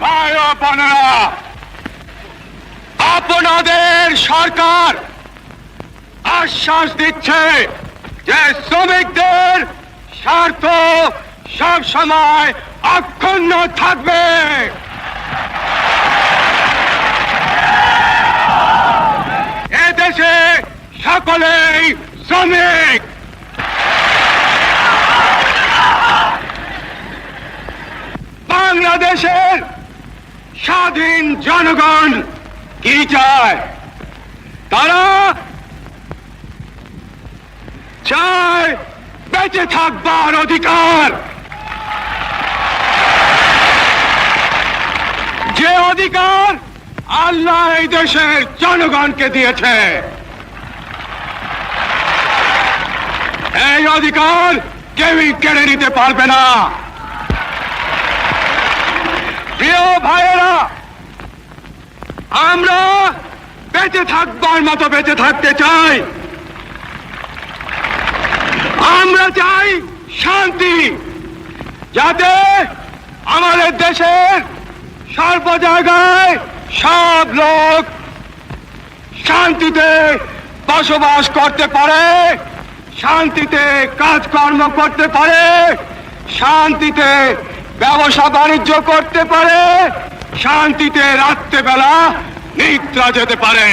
ভাই ও বোনেরা, আপনাদের সরকার আশ্বাস দিচ্ছে যে শ্রমিকদের স্বার্থ সব সময় অক্ষুণ্ণ থাকবে। এদেশে সকলেই শ্রমিক। বাংলাদেশের স্বাধীন জনগণ কি চায়? তারা চায় বেঁচে থাকবার অধিকার, যে অধিকার আল্লাহ এই দেশের জনগণকে দিয়েছে। এই অধিকার কেউই কেড়ে নিতে পারবে না। প্রিয় ভাইয়েরা, আমরা বেঁচে থাকবার মতো বেঁচে থাকতে চাই। আমরা চাই শান্তি, যাতে আমাদের দেশের সর্ব জায়গায় সব লোক শান্তিতে বসবাস করতে পারে, শান্তিতে কাজকর্ম করতে পারে, শান্তিতে ব্যবসা বাণিজ্য করতে পারে, শান্তিতে রাত্রেবেলা নিদ্রা যেতে পারে।